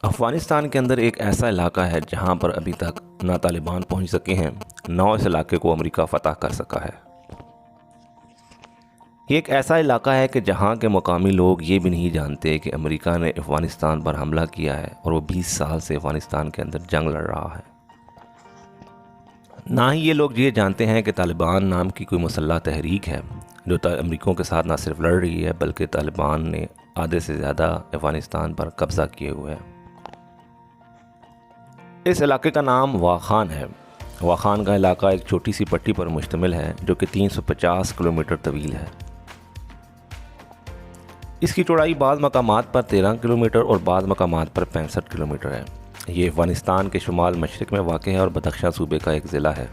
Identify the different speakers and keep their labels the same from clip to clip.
Speaker 1: अफ़गानिस्तान के अंदर एक ऐसा इलाका है जहां पर अभी तक ना तालिबान पहुंच सके हैं, ना इस इलाके को अमेरिका फ़तह कर सका है। ये एक ऐसा इलाका है कि जहां के मकामी लोग ये भी नहीं जानते कि अमेरिका ने अफ़गानिस्तान पर हमला किया है और वो 20 साल से अफ़गानिस्तान के अंदर जंग लड़ रहा है। ना ही ये लोग ये जानते हैं कि तालिबान नाम की कोई मुसल्लह तहरीक है जो अमरीकों के साथ ना सिर्फ लड़ रही है बल्कि तालिबान ने आधे से ज़्यादा अफ़गानिस्तान पर कब्ज़ा किए हुए है। इस इलाके का नाम वाखान है। वाखान का इलाका एक छोटी सी पट्टी पर मुश्तमिल है जो कि 350 किलोमीटर तवील है। इसकी चौड़ाई बाज़ मकामात पर 13 किलोमीटर और बाज़ मकामात पर 65 किलोमीटर है। ये अफ़गानिस्तान के शुमाल मशरिक़ में वाक़ है और बदख्शां सूबे का एक ज़िला है।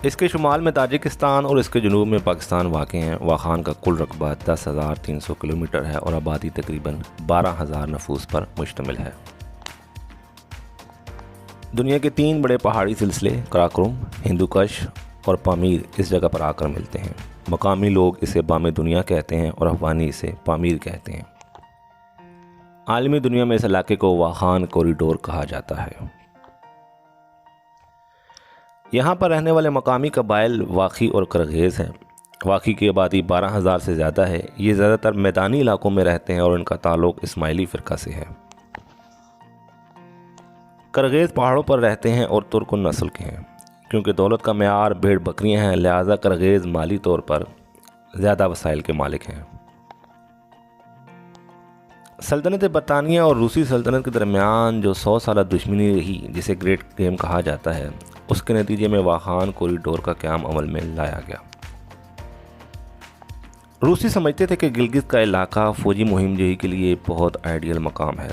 Speaker 1: इसके शुमाल में ताजिकिस्तान और इसके जनूब में पाकिस्तान वाक़ हैं। वाखान का कुल रकबा 10,300 किलोमीटर है और आबादी तकरीबन 12,000 नफूस पर मुश्तमिल है। दुनिया के 3 बड़े पहाड़ी सिलसिले कराकोरम, हिंदुकश और पामीर इस जगह पर आकर मिलते हैं। मकामी लोग इसे बामे दुनिया कहते हैं और अफ़गानी इसे पामीर कहते हैं। आलमी दुनिया में इस इलाके को वाखान कॉरिडोर कहा जाता है। यहाँ पर रहने वाले मकामी कबाइल वाक़ी और करगेज़ हैं। वाक़ी की आबादी 12,000 से ज़्यादा है। ये ज़्यादातर मैदानी इलाकों में रहते हैं और इनका ताल्लुक़ इस्माइली फ़िरक़ा से है। करगेज़ पहाड़ों पर रहते हैं और तुर्कुन नस्ल के हैं। क्योंकि दौलत का मेयार भेड़ बकरियां हैं, लिहाजा करगेज़ माली तौर पर ज़्यादा वसाइल के मालिक हैं। सल्तनत बरतानिया और रूसी सल्तनत के दरमियान जो 100 साल दुश्मनी रही, जिसे ग्रेट गेम कहा जाता है, उसके नतीजे में वाखान कॉरिडोर का क़याम अमल में लाया गया। रूसी समझते थे कि गिलगित का इलाका फ़ौजी मुहिम जही के लिए बहुत आइडियल मकाम है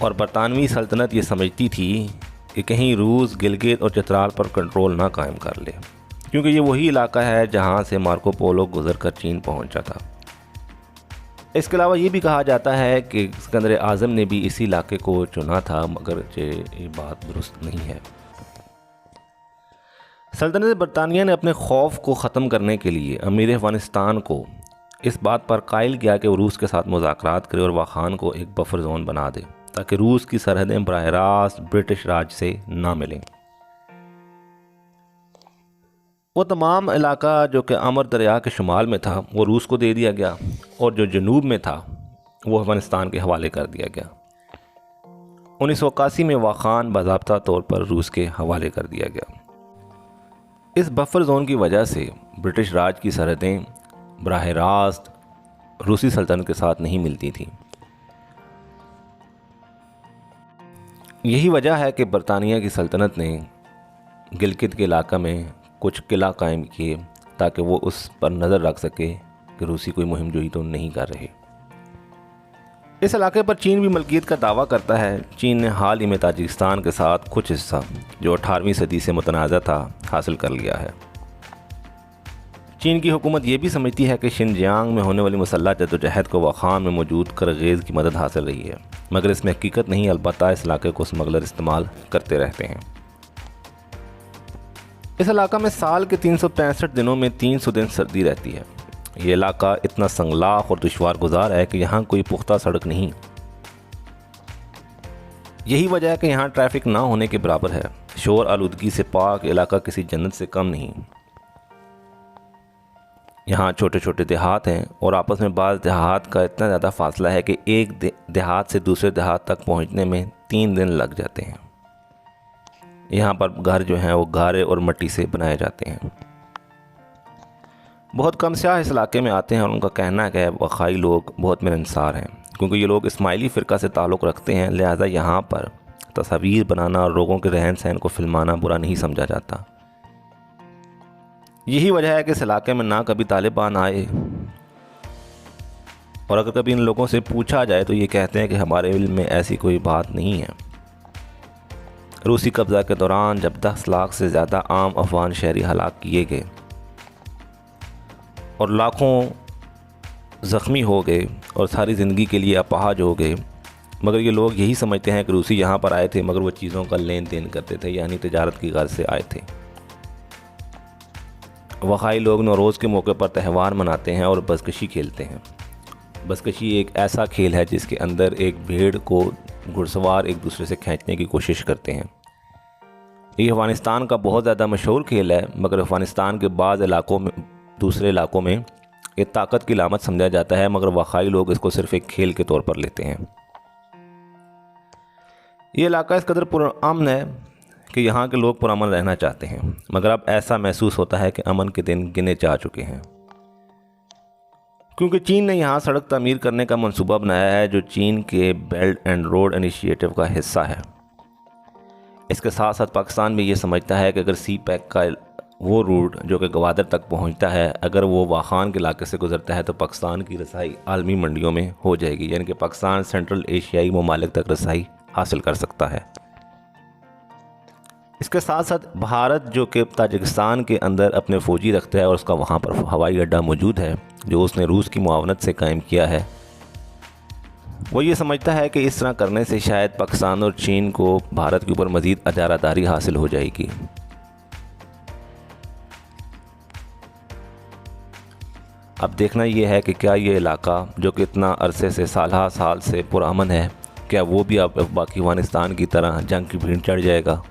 Speaker 1: और बरतानवी सल्तनत ये समझती थी कि कहीं रूस गिलगित और चित्राल पर कंट्रोल ना कायम कर ले, क्योंकि ये वही इलाका है जहां से मार्को पोलो गुजर कर चीन पहुंचा था। इसके अलावा ये भी कहा जाता है कि सिकंदर आज़म ने भी इसी इलाके को चुना था, मगर ये बात दुरुस्त नहीं है। सल्तनत बरतानिया ने अपने खौफ को ख़त्म करने के लिए अमीर अफ़गानिस्तान को इस बात पर कायल किया कि वो रूस के साथ मुज़ाकरात करे और वाखान को एक बफर जोन बना दे ताकि रूस की सरहदें बराह रास्त ब्रिटिश राज से ना मिलें। वो तमाम इलाका जो कि अमर दरिया के शुमाल में था वो रूस को दे दिया गया और जो जनूब में था वो अफ़गानिस्तान के हवाले कर दिया गया। 1981 में वाखान बाज़ाब्ता तौर पर रूस के हवाले कर दिया गया। इस बफर जोन की वजह से ब्रिटिश राज की सरहदें बराह रास्त रूसी सल्तनत के साथ नहीं मिलती थीं। यही वजह है कि बरतानिया की सल्तनत ने गिलगित के इलाका में कुछ किला कायम किए ताकि वो उस पर नज़र रख सके कि रूसी कोई मुहिम जोई तो नहीं कर रहे। इस इलाके पर चीन भी मलकियत का दावा करता है। चीन ने हाल ही में ताजिकिस्तान के साथ कुछ हिस्सा जो 18वीं सदी से मुतनाज़ा था हासिल कर लिया है। चीन की हुकूमत ये भी समझती है कि शिनजियांग में होने वाली मुसल्लह जद्दोजहद को वाखान में मौजूद करगेज़ की मदद हासिल रही है, मगर इसमें हकीकत नहीं। अलबत्ता इस इलाके को स्मगलर इस्तेमाल करते रहते हैं। इस इलाका में साल के 365 दिनों में 300 दिन सर्दी रहती है। ये इलाका इतना संगलाख और दुश्वार गुजार है कि यहाँ कोई पुख्ता सड़क नहीं। यही वजह है कि यहाँ ट्रैफिक ना होने के बराबर है। शोर आलूदगी से पाक इलाका किसी जन्नत से कम नहीं। यहाँ छोटे छोटे देहात हैं और आपस में बाज़ देहात का इतना ज़्यादा फासला है कि एक देहात से दूसरे देहात तक पहुँचने में 3 दिन लग जाते हैं। यहाँ पर घर जो हैं वो गारे और मिट्टी से बनाए जाते हैं। बहुत कम स्याह इस इलाके में आते हैं और उनका कहना है कि वफ़ाई लोग बहुत मिलनसार हैं। क्योंकि ये लोग इस्माइली फ़िरक़ा से ताल्लुक़ रखते हैं, लिहाजा यहाँ पर तस्वीर बनाना और लोगों के रहन सहन को फिल्माना बुरा नहीं समझा जाता। यही वजह है कि इस इलाके में ना कभी तालिबान आए और अगर कभी इन लोगों से पूछा जाए तो ये कहते हैं कि हमारे इल्म में ऐसी कोई बात नहीं है। रूसी कब्ज़ा के दौरान जब 10 लाख से ज़्यादा आम अफ़गान शहरी हलाक किए गए और लाखों ज़ख्मी हो गए और सारी ज़िंदगी के लिए अपाहज हो गए, मगर ये लोग यही समझते हैं कि रूसी यहाँ पर आए थे मगर वो चीज़ों का लेन देन करते थे, यानी तिजारत की गर्ज से आए थे। वफ़ाई लोग नौरोज़ के मौके पर त्यौहार मनाते हैं और बज़कशी खेलते हैं बसकशी एक ऐसा खेल है जिसके अंदर एक भेड़ को घुड़सवार एक दूसरे से खींचने की कोशिश करते हैं। ये अफ़गानिस्तान का बहुत ज़्यादा मशहूर खेल है, मगर अफ़गानिस्तान के बाद इलाकों में, दूसरे इलाकों में ये ताकत की लामत समझा जाता है, मगर वाकई लोग इसको सिर्फ़ एक खेल के तौर पर लेते हैं। ये इलाका इस कदर पुरअमन है कि यहाँ के लोग पुरअमन रहना चाहते हैं, मगर अब ऐसा महसूस होता है कि अमन के दिन गिने जा चुके हैं, क्योंकि चीन ने यहाँ सड़क तामीर करने का मंसूबा बनाया है जो चीन के बेल्ट एंड रोड इनिशिएटिव का हिस्सा है। इसके साथ साथ पाकिस्तान भी ये समझता है कि अगर सी पैक का वो रूट जो कि गवादर तक पहुँचता है, अगर वो वाखान के इलाके से गुजरता है तो पाकिस्तान की रसाई आलमी मंडियों में हो जाएगी, यानी कि पाकिस्तान सेंट्रल एशियाई ममालिक तक रसाई हासिल कर सकता है। इसके साथ साथ भारत जो कि ताजिकिस्तान के अंदर अपने फ़ौजी रखता है और उसका वहाँ पर हवाई अड्डा मौजूद है जो उसने रूस की मुआवनत से कायम किया है, वो ये समझता है कि इस तरह करने से शायद पाकिस्तान और चीन को भारत के ऊपर मज़ीद अजारादारी हासिल हो जाएगी। अब देखना ये है कि क्या ये इलाका जो कि इतना अरसे से साल से पुरअमन है, क्या वो भी अब बाकी अफ़गानिस्तान की तरह जंग की भीड़ चढ़ जाएगा।